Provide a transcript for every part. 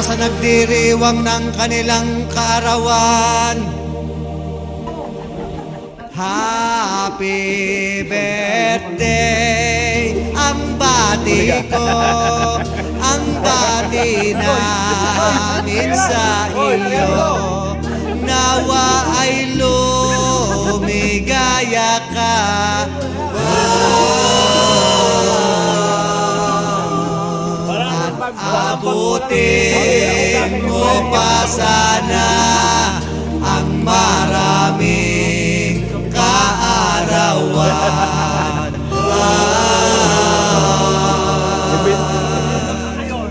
para sa nagdiriwang ng kanilang kaarawan. Happy birthday, ang bati ko, ang bati namin sa iyo. Nawa ay lumigaya ka. At abutin mo pa sana ang maraming kaarawan.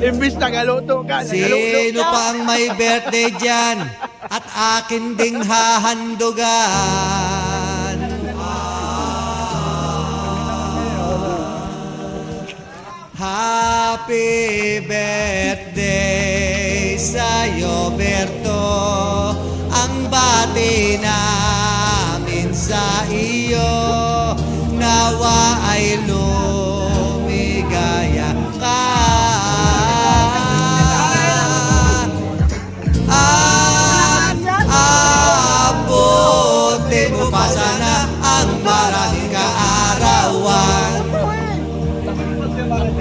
Imbis na galuto ka, Sino pa ang may birthday dyan at akin ding hahandugan? Happy birthday sa'yo, Berto. Ang bati namin sa iyo, nawa ay lumigaya ka. Abutin mo pa sana ang maraming kaarawan.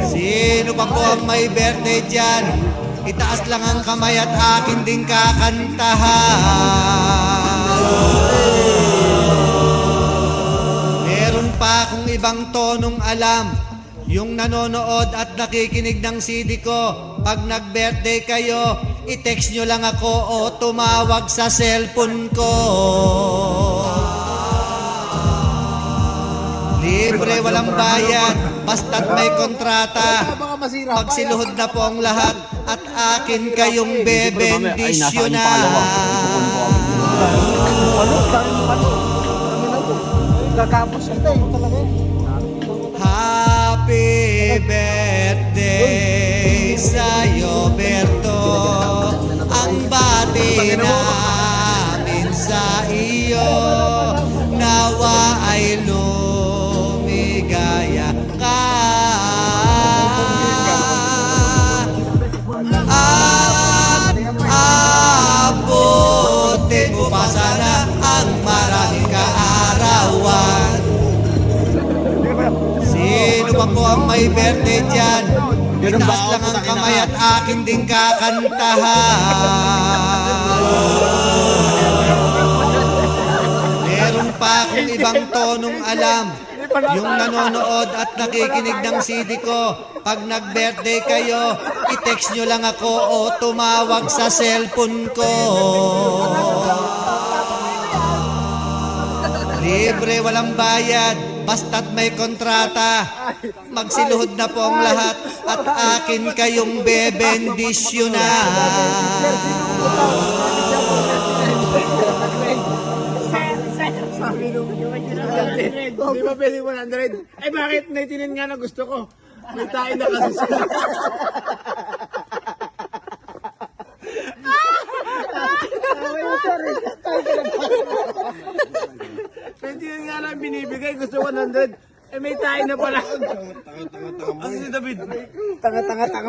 Sino pa po ang may birthday dyan? Itaas lang ang kamay at akin ding kakantahan. Meron pa akong ibang tonong alam. Yung nanonood at nakikinig ng CD ko, pag nag-birthday kayo, i-text nyo lang ako o tumawag sa cellphone ko. Libre, walang bayad, basta't may kontrata. Pagsiluhod na po ang lahat at akin kayong bebendisyonan. Kakapos kita eh, talaga. Happy birthday sa'yo, Berto. Ang bati namin sa iyo, nawa ay lumigaya ka. At abutin mo pa sana ang maraming kaarawan. Sino pa po ang may birthday dyan? Itaas lang ang kamay at akin ding kakantahan. Meron pa akong ibang tonong alam. Yung nanonood at nakikinig ng CD ko, pag nag-birthday kayo, i-text nyo lang ako o tumawag sa cellphone ko. Libre, walang bayad, basta't may kontrata. Magsiluhod na po ang lahat at akin kayong bebendisyonan. Di ba pwede 100? Eh bakit 99 nga na gusto ko? May tayo na kasi sila. Hindi nga lang binibigay, gusto 100. Eh may tayo na pala. Ano si David? Tanga-tanga-tanga.